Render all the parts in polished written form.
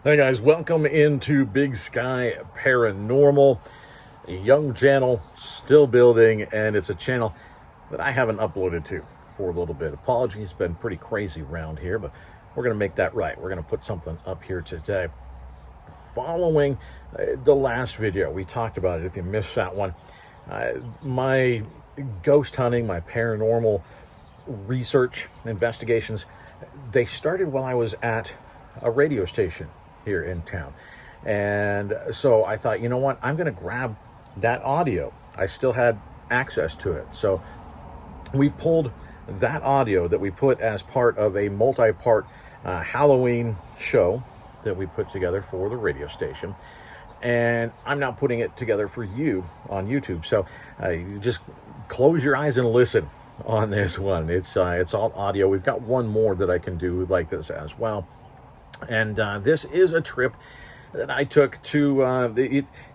Hey guys, welcome into Big Sky Paranormal, a young channel, still building, and it's a channel that I haven't uploaded to for a little bit. Apologies, it's been pretty crazy around here, but we're going to make that right. We're going to put something up here today. Following the last video, we talked about it. If you missed that one, my ghost hunting, my paranormal research investigations, they started while I was at a radio station here in town. And so I thought, you know what, I'm going to grab that audio. I still had access to it. So we've pulled that audio that we put as part of a multi-part Halloween show that we put together for the radio station. And I'm now putting it together for you on YouTube. So you just close your eyes and listen on this one. It's all audio. We've got one more that I can do like this as well. And this is a trip that I took to,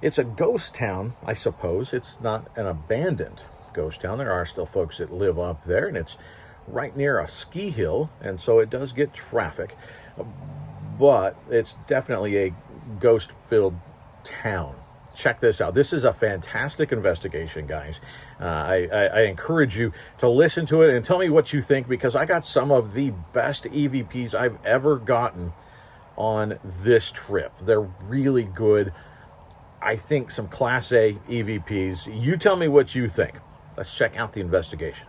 it's a ghost town, I suppose. It's not an abandoned ghost town. There are still folks that live up there, and it's right near a ski hill, and so it does get traffic. But it's definitely a ghost-filled town. Check this out. This is a fantastic investigation, guys. I encourage you to listen to it and tell me what you think, because I got some of the best EVPs I've ever gotten on this trip. They're really good. I think some Class A EVPs. You tell me what you think. Let's check out the investigation.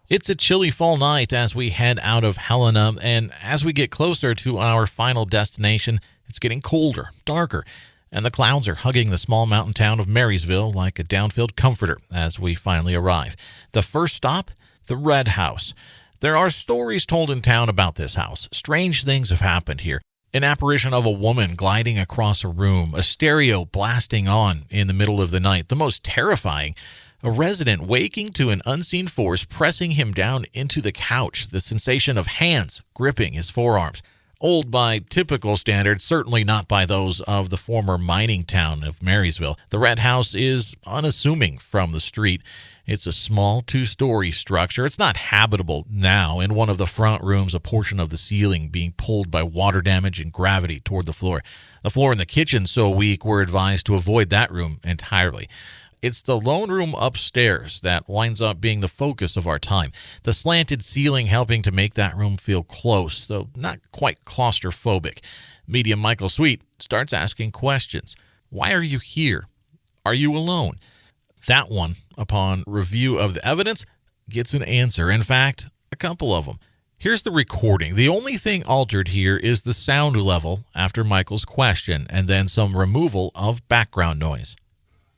It's a chilly fall night as we head out of Helena, and as we get closer to our final destination, it's getting colder, darker, and the clouds are hugging the small mountain town of Marysville like a down-filled comforter as we finally arrive. The first stop, the Red House. There are stories told in town about this house. Strange things have happened here. An apparition of a woman gliding across a room, a stereo blasting on in the middle of the night. The most terrifying, a resident waking to an unseen force pressing him down into the couch, the sensation of hands gripping his forearms. Old by typical standards, certainly not by those of the former mining town of Marysville. The Red House is unassuming from the street. It's a small two-story structure. It's not habitable now. In one of the front rooms, a portion of the ceiling being pulled by water damage and gravity toward the floor. The floor in the kitchen so weak, we're advised to avoid that room entirely. It's the lone room upstairs that winds up being the focus of our time. The slanted ceiling helping to make that room feel close, though not quite claustrophobic. Medium Michael Sweet starts asking questions. Why are you here? Are you alone? That one, upon review of the evidence, gets an answer. In fact, a couple of them. Here's the recording. The only thing altered here is the sound level after Michael's question, and then some removal of background noise.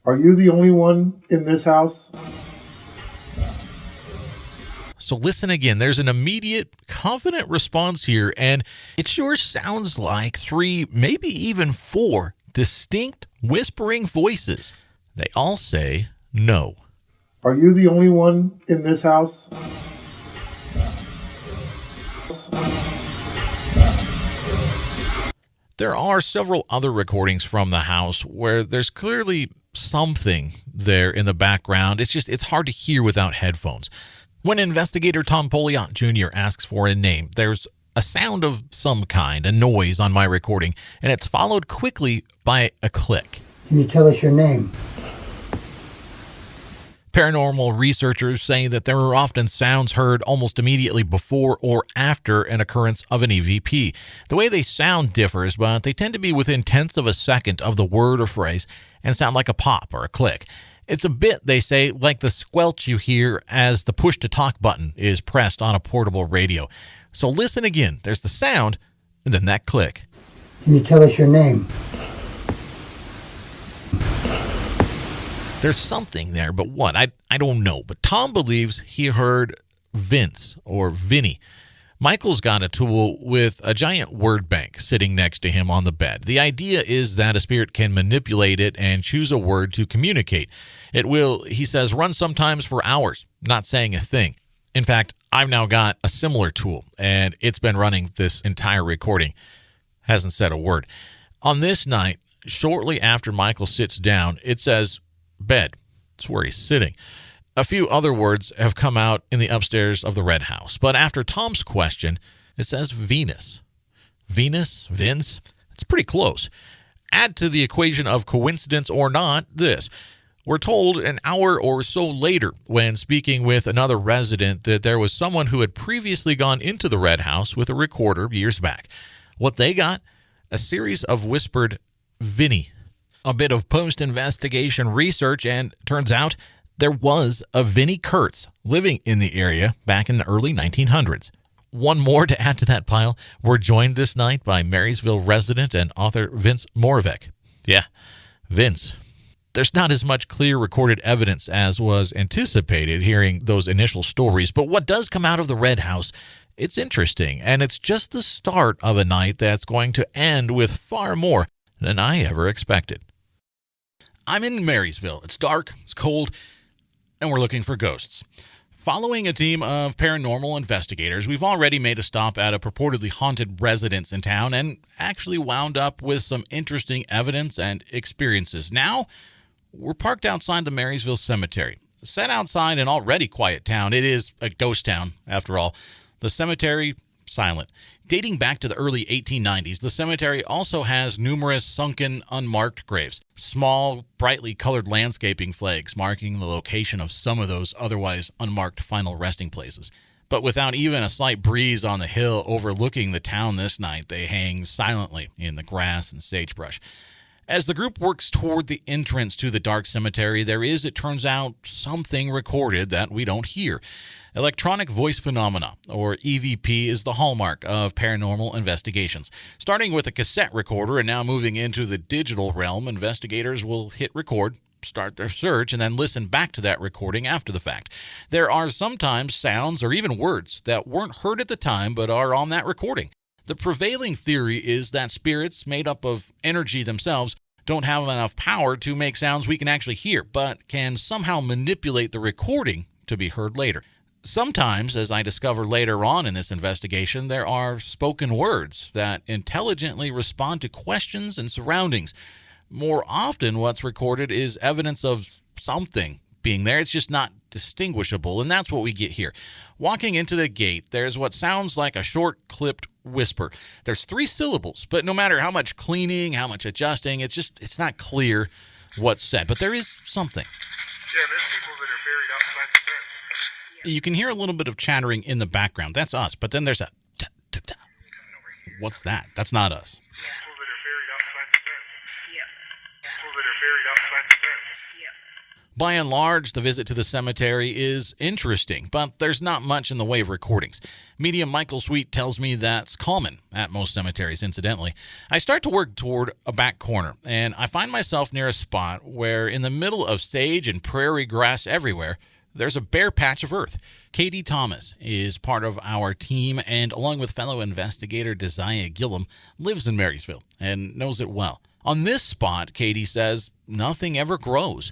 Are you the only one in this house? So listen again. There's an immediate, confident response here, and it sure sounds like 3, maybe even 4 distinct whispering voices. They all say no. Are you the only one in this house? There are several other recordings from the house where there's clearly something there in the background. It's hard to hear without headphones. When investigator Tom Poliot Jr. asks for a name, there's a sound of some kind, a noise on my recording, and it's followed quickly by a click. Can you tell us your name? Paranormal researchers say that there are often sounds heard almost immediately before or after an occurrence of an EVP. The way they sound differs, but they tend to be within tenths of a second of the word or phrase and sound like a pop or a click. It's a bit, they say, like the squelch you hear as the push-to-talk button is pressed on a portable radio. So listen again. There's the sound and then that click. Can you tell us your name? There's something there, but what? I don't know. But Tom believes he heard Vince or Vinny. Michael's got a tool with a giant word bank sitting next to him on the bed. The idea is that a spirit can manipulate it and choose a word to communicate. It will, he says, run sometimes for hours, not saying a thing. In fact, I've now got a similar tool, and it's been running this entire recording. Hasn't said a word. On this night, shortly after Michael sits down, it says, bed. It's where he's sitting. A few other words have come out in the upstairs of the Red House, but after Tom's question, it says Venus. Venus? Vince? It's pretty close. Add to the equation of coincidence or not this. We're told an hour or so later, when speaking with another resident, that there was someone who had previously gone into the Red House with a recorder years back. What they got? A series of whispered Vinny. A bit of post-investigation research, and turns out there was a Vinny Kurtz living in the area back in the early 1900s. One more to add to that pile. We're joined this night by Marysville resident and author Vince Moravec. Yeah, Vince. There's not as much clear recorded evidence as was anticipated hearing those initial stories, but what does come out of the Red House, it's interesting, and it's just the start of a night that's going to end with far more than I ever expected. I'm in Marysville. It's dark, it's cold, and we're looking for ghosts. Following a team of paranormal investigators, we've already made a stop at a purportedly haunted residence in town and actually wound up with some interesting evidence and experiences. Now, we're parked outside the Marysville Cemetery. Set outside an already quiet town, it is a ghost town, after all. The cemetery, silent. Dating back to the early 1890s, the cemetery also has numerous sunken, unmarked graves. Small, brightly colored landscaping flags marking the location of some of those otherwise unmarked final resting places. But without even a slight breeze on the hill overlooking the town this night, they hang silently in the grass and sagebrush. As the group works toward the entrance to the dark cemetery, there is, it turns out, something recorded that we don't hear. Electronic voice phenomena, or EVP, is the hallmark of paranormal investigations. Starting with a cassette recorder and now moving into the digital realm, investigators will hit record, start their search, and then listen back to that recording after the fact. There are sometimes sounds or even words that weren't heard at the time but are on that recording. The prevailing theory is that spirits made up of energy themselves don't have enough power to make sounds we can actually hear, but can somehow manipulate the recording to be heard later. Sometimes, as I discover later on in this investigation, there are spoken words that intelligently respond to questions and surroundings. More often, what's recorded is evidence of something being there. It's just not distinguishable, and that's what we get here. Walking into the gate, there's what sounds like a short, clipped whisper. There's 3 syllables, but no matter how much cleaning, how much adjusting, it's not clear what's said, but there is something. Yeah, there's people that are buried outside the fence. You can hear a little bit of chattering in the background. That's us, but then there's a ta-ta-ta. What's that? That's not us. People that are buried outside the fence. Yeah. People that are buried outside the fence. By and large, the visit to the cemetery is interesting, but there's not much in the way of recordings. Medium Michael Sweet tells me that's common at most cemeteries, incidentally. I start to work toward a back corner, and I find myself near a spot where, in the middle of sage and prairie grass everywhere, there's a bare patch of earth. Katie Thomas is part of our team, and along with fellow investigator Desire Gillum, lives in Marysville and knows it well. On this spot, Katie says, nothing ever grows.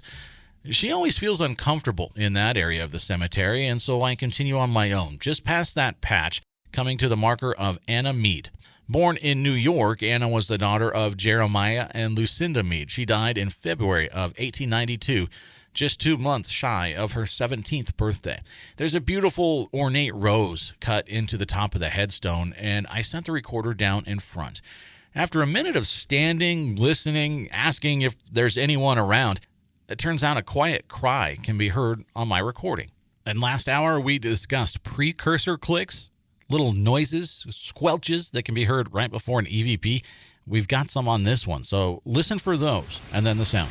She always feels uncomfortable in that area of the cemetery, and so I continue on my own, just past that patch, coming to the marker of Anna Mead. Born in New York, Anna was the daughter of Jeremiah and Lucinda Mead. She died in February of 1892, just 2 months shy of her 17th birthday. There's a beautiful ornate rose cut into the top of the headstone, and I set the recorder down in front. After a minute of standing, listening, asking if there's anyone around, it turns out a quiet cry can be heard on my recording. And last hour, we discussed precursor clicks, little noises, squelches that can be heard right before an EVP. We've got some on this one, so listen for those, and then the sound.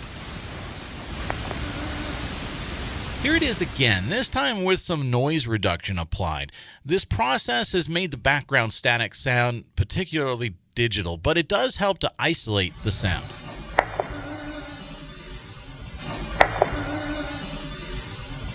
Here it is again, this time with some noise reduction applied. This process has made the background static sound particularly digital, but it does help to isolate the sound.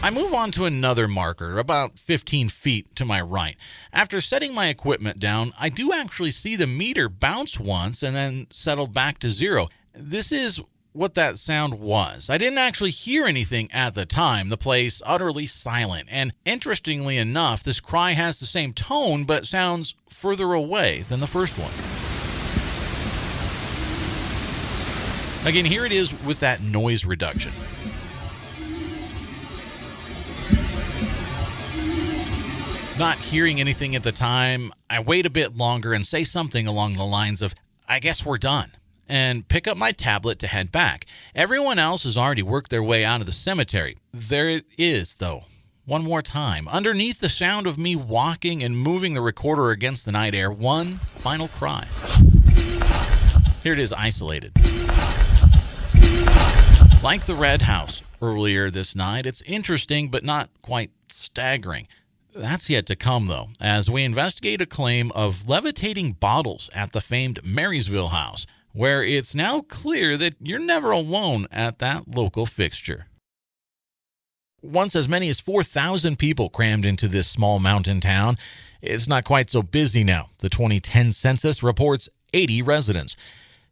I move on to another marker, about 15 feet to my right. After setting my equipment down, I do actually see the meter bounce once and then settle back to 0. This is what that sound was. I didn't actually hear anything at the time, the place utterly silent. And interestingly enough, this cry has the same tone but sounds further away than the first one. Again, here it is with that noise reduction. Not hearing anything at the time, I wait a bit longer and say something along the lines of, I guess we're done, and pick up my tablet to head back. Everyone else has already worked their way out of the cemetery. There it is, though. One more time. Underneath the sound of me walking and moving the recorder against the night air, one final cry. Here it is isolated. Like the Red House earlier this night, it's interesting but not quite staggering. That's yet to come, though, as we investigate a claim of levitating bottles at the famed Marysville House, where it's now clear that you're never alone at that local fixture. Once as many as 4,000 people crammed into this small mountain town, it's not quite so busy now. The 2010 census reports 80 residents.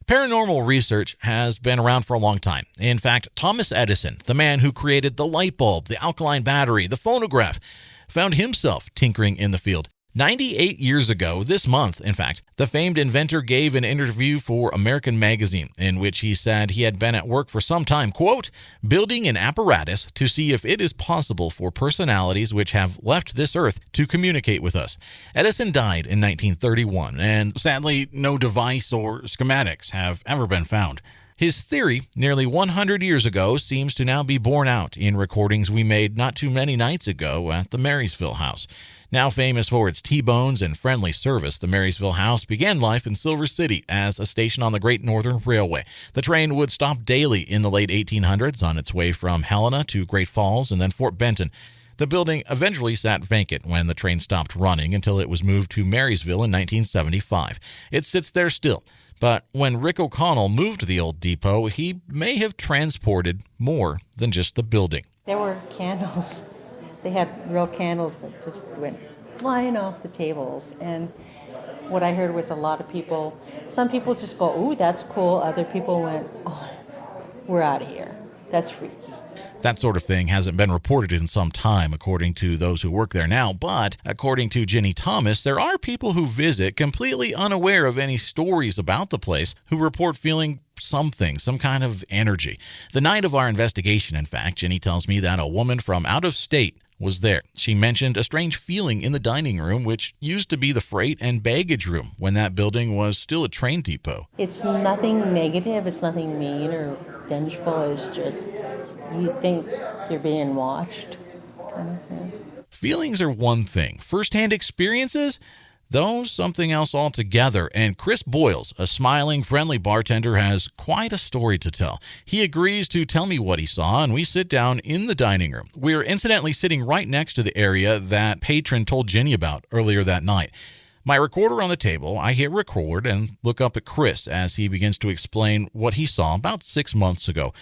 Paranormal research has been around for a long time. In fact, Thomas Edison, the man who created the light bulb, the alkaline battery, the phonograph, found himself tinkering in the field. 98 years ago, this month, in fact, the famed inventor gave an interview for American Magazine in which he said he had been at work for some time, quote, building an apparatus to see if it is possible for personalities which have left this earth to communicate with us. Edison died in 1931, and sadly, no device or schematics have ever been found. His theory, nearly 100 years ago, seems to now be borne out in recordings we made not too many nights ago at the Marysville House. Now famous for its T-bones and friendly service, the Marysville House began life in Silver City as a station on the Great Northern Railway. The train would stop daily in the late 1800s on its way from Helena to Great Falls and then Fort Benton. The building eventually sat vacant when the train stopped running until it was moved to Marysville in 1975. It sits there still. But when Rick O'Connell moved to the old depot, he may have transported more than just the building. There were candles. They had real candles that just went flying off the tables. And what I heard was a lot of people, some people just go, ooh, that's cool. Other people went, oh, we're out of here. That's freaky. That sort of thing hasn't been reported in some time, according to those who work there now. But according to Ginny Thomas, there are people who visit completely unaware of any stories about the place who report feeling something, some kind of energy. The night of our investigation, in fact, Ginny tells me that a woman from out of state was there. She mentioned a strange feeling in the dining room, which used to be the freight and baggage room when that building was still a train depot. It's nothing negative. It's nothing mean or vengeful. It's just you think you're being watched kind of thing. Feelings are one thing. First-hand experiences, those something else altogether. And Chris Boyles, a smiling, friendly bartender, has quite a story to tell. He agrees to tell me what he saw, and we sit down in the dining room. We're incidentally sitting right next to the area that patron told Ginny about earlier that night. My recorder on the table, I hit record and look up at Chris as he begins to explain what he saw about 6 months ago.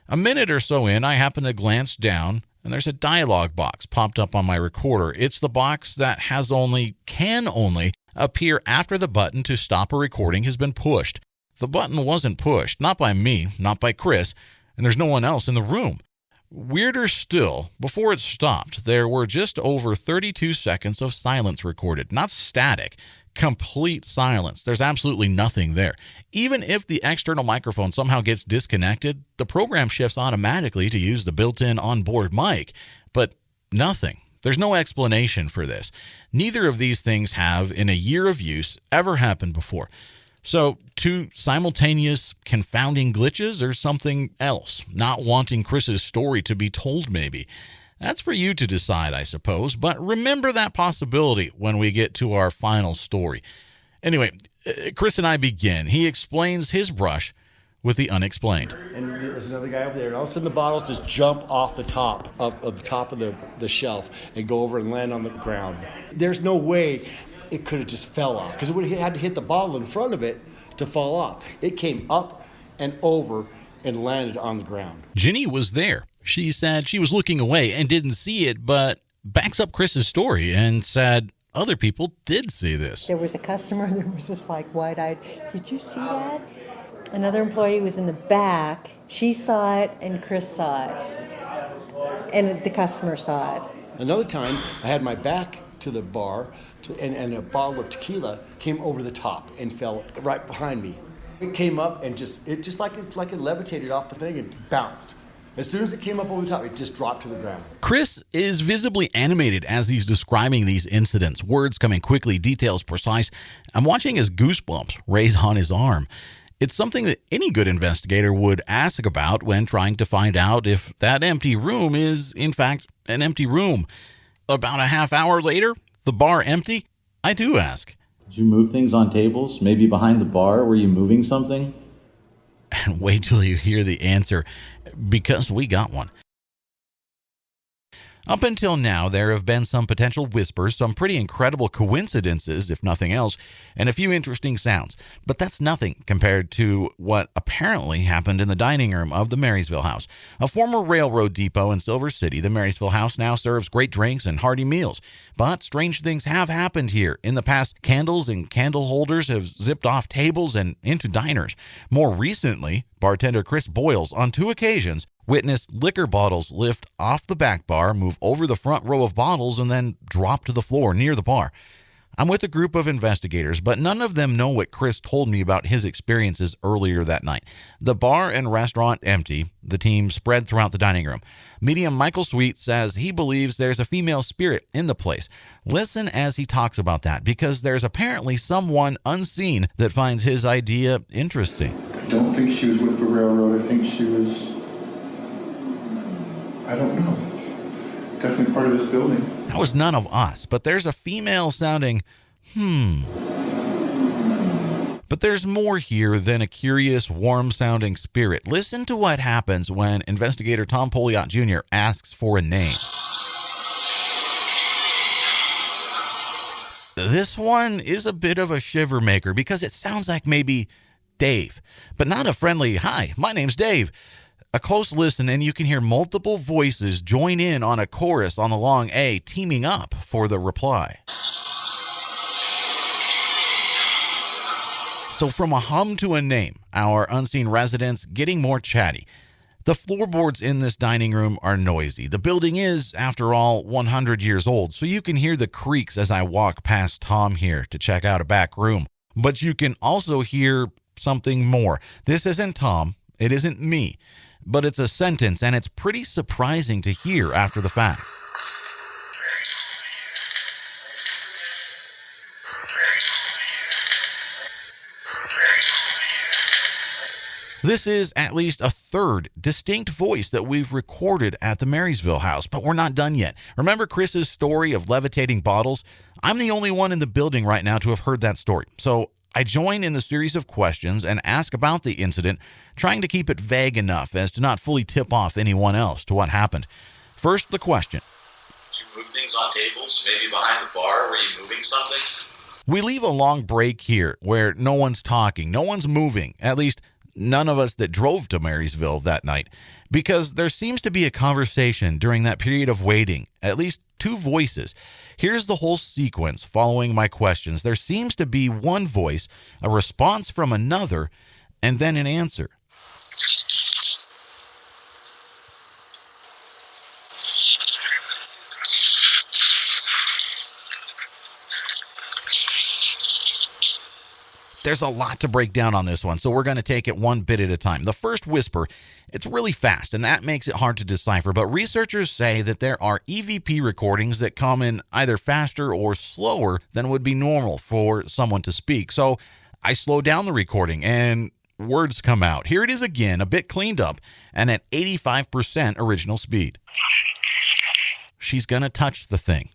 A minute or so in, I happen to glance down, and there's a dialog box popped up on my recorder. It's the box that can only appear after the button to stop a recording has been pushed. The button wasn't pushed, not by me, not by Chris, and there's no one else in the room. Weirder still, before it stopped, there were just over 32 seconds of silence recorded. Not static, complete silence. There's absolutely nothing there. Even if the external microphone somehow gets disconnected, the program shifts automatically to use the built-in onboard mic. But nothing. There's no explanation for this. Neither of these things have, in a year of use, ever happened before. So, two simultaneous confounding glitches or something else? Not wanting Chris's story to be told, maybe. That's for you to decide, I suppose, but remember that possibility when we get to our final story. Anyway, Chris and I begin. He explains his brush with the unexplained. And there's another guy over there, and all of a sudden the bottles just jump off the top of the top of the shelf and go over and land on the ground. There's no way it could have just fell off, because it would have had to hit the bottle in front of it to fall off. It came up and over and landed on the ground. Ginny was there. She said she was looking away and didn't see it, but backs up Chris's story and said other people did see this. There was a customer that was just like wide-eyed. Did you see that? Another employee was in the back. She saw it and Chris saw it. And the customer saw it. Another time, I had my back to the bar, and a bottle of tequila came over the top and fell right behind me. It came up and just like it levitated off the thing and bounced. As soon as it came up over the top, it just dropped to the ground. Chris is visibly animated as he's describing these incidents, words coming quickly, details precise. I'm watching his goosebumps raise on his arm. It's something that any good investigator would ask about when trying to find out if that empty room is, in fact, an empty room. About a half hour later, the bar empty, I do ask. Did you move things on tables? Maybe behind the bar? Were you moving something? And wait till you hear the answer, because we got one. Up until now, there have been some potential whispers, some pretty incredible coincidences, if nothing else, and a few interesting sounds. But that's nothing compared to what apparently happened in the dining room of the Marysville House. A former railroad depot in Silver City, the Marysville House now serves great drinks and hearty meals. But strange things have happened here. In the past, candles and candle holders have zipped off tables and into diners. More recently, bartender Chris Boyles, on 2 occasions, witnessed liquor bottles lift off the back bar, move over the front row of bottles, and then drop to the floor near the bar. I'm with a group of investigators, but none of them know what Chris told me about his experiences earlier that night. The bar and restaurant empty, the team spread throughout the dining room. Medium Michael Sweet says he believes there's a female spirit in the place. Listen as he talks about that, because there's apparently someone unseen that finds his idea interesting. I don't think she was with the railroad. I think she was, I don't know, definitely part of this building. That was none of us, but there's a female sounding, But there's more here than a curious, warm-sounding spirit. Listen to what happens when investigator Tom Poliot Jr. asks for a name. This one is a bit of a shiver maker because it sounds like maybe Dave, but not a friendly, "Hi, my name's Dave." A close listen and you can hear multiple voices join in on a chorus on the long A, teaming up for the reply. So from a hum to a name, our unseen residents getting more chatty. The floorboards in this dining room are noisy. The building is, after all, 100 years old, so you can hear the creaks as I walk past Tom here to check out a back room. But you can also hear something more. This isn't Tom. It isn't me. But it's a sentence, and it's pretty surprising to hear after the fact. This is at least a third distinct voice that we've recorded at the Marysville House, but we're not done yet. Remember Chris's story of levitating bottles? I'm the only one in the building right now to have heard that story. So I join in the series of questions and ask about the incident, trying to keep it vague enough as to not fully tip off anyone else to what happened. First, the question. Did you move things on tables? Maybe behind the bar? Were you moving something? We leave a long break here where no one's talking, no one's moving, at least none of us that drove to Marysville that night, because there seems to be a conversation during that period of waiting, at least 2 voices. Here's the whole sequence following my questions. There seems to be one voice, a response from another, and then an answer. There's a lot to break down on this one, so we're going to take it one bit at a time. The first whisper, it's really fast, and that makes it hard to decipher, but researchers say that there are EVP recordings that come in either faster or slower than would be normal for someone to speak. So I slow down the recording, and words come out. Here it is again, a bit cleaned up, and at 85% original speed. She's going to touch the thing.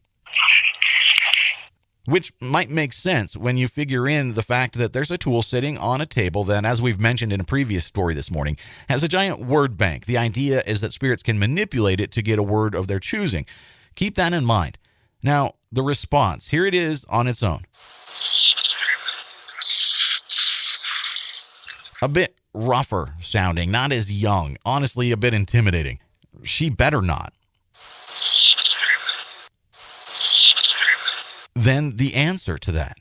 Which might make sense when you figure in the fact that there's a tool sitting on a table that, as we've mentioned in a previous story this morning, has a giant word bank. The idea is that spirits can manipulate it to get a word of their choosing. Keep that in mind. Now, the response. Here it is on its own. A bit rougher sounding, not as young. Honestly, a bit intimidating. She better not. Then the answer to that.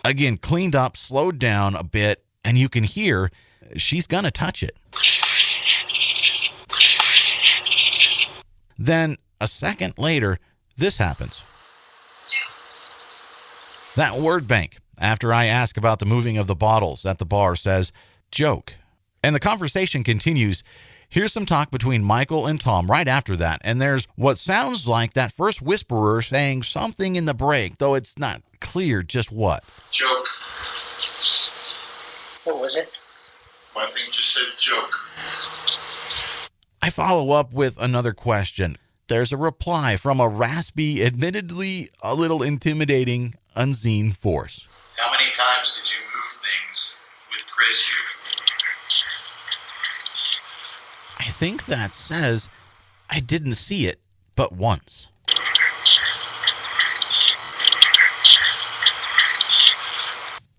Again, cleaned up, slowed down a bit, and you can hear she's going to touch it. Then a second later, this happens. That word bank, after I ask about the moving of the bottles at the bar, says, "Joke." And the conversation continues. Here's some talk between Michael and Tom right after that, and there's what sounds like that first whisperer saying something in the break, though it's not clear just what. Joke. What was it? My thing just said joke. I follow up with another question. There's a reply from a raspy, admittedly a little intimidating, unseen force. How many times did you move things with Chris here? I think that says I didn't see it but once.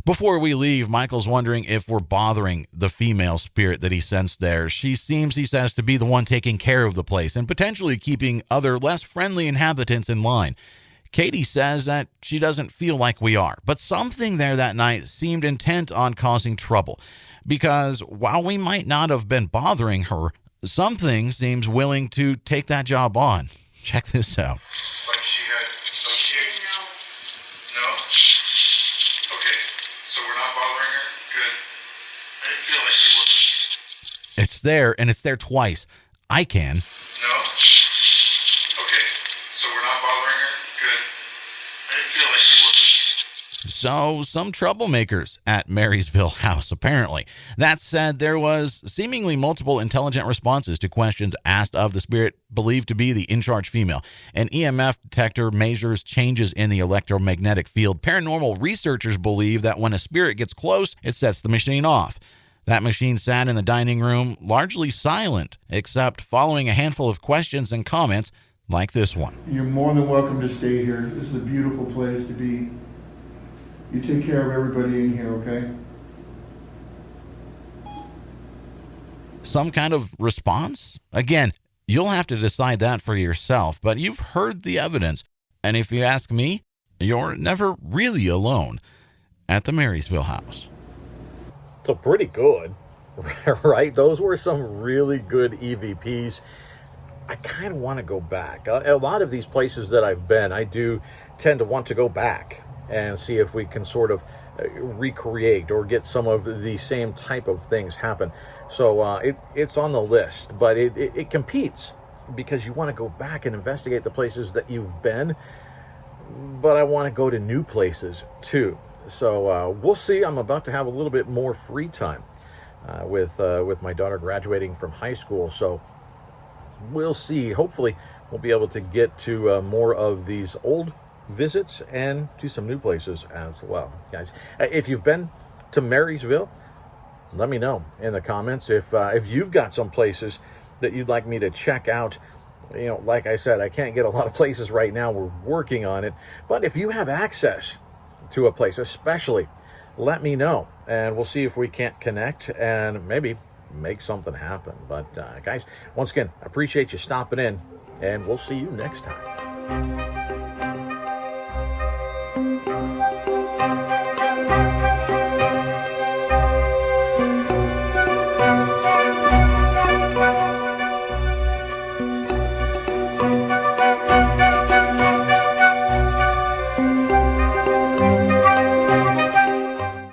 Before we leave, Michael's wondering if we're bothering the female spirit that he sensed there. She seems, he says, to be the one taking care of the place and potentially keeping other less friendly inhabitants in line. Katie says that she doesn't feel like we are, but something there that night seemed intent on causing trouble, because while we might not have been bothering her, something seems willing to take that job on. Check this out. Like she had, no. Okay, so we're not bothering her? Good. I didn't feel like we were. It's there, and it's there twice. I can. No? Okay, so we're not bothering her? Good. I didn't feel like we were. So, some troublemakers at Marysville House, apparently. That said, there was seemingly multiple intelligent responses to questions asked of the spirit believed to be the in-charge female. An EMF detector measures changes in the electromagnetic field. Paranormal researchers believe that when a spirit gets close, it sets the machine off. That machine sat in the dining room, largely silent, except following a handful of questions and comments like this one. You're more than welcome to stay here. This is a beautiful place to be. You take care of everybody in here, okay? Some kind of response? Again, you'll have to decide that for yourself, but you've heard the evidence. And if you ask me, you're never really alone at the Marysville House. So pretty good, right? Those were some really good EVPs. I kind of want to go back. A lot of these places that I've been, I do tend to want to go back and see if we can sort of recreate or get some of the same type of things happen. So it's on the list, but it competes because you want to go back and investigate the places that you've been, but I want to go to new places too. So we'll see. I'm about to have a little bit more free time with my daughter graduating from high school. So we'll see. Hopefully we'll be able to get to more of these old visits and to some new places as well. Guys, if you've been to Marysville, let me know in the comments if you've got some places that you'd like me to check out. You know, like I said, I can't get a lot of places right now. We're working on it. But if you have access to a place, especially, let me know. And we'll see if we can't connect and maybe make something happen. But guys, once again, I appreciate you stopping in. And we'll see you next time.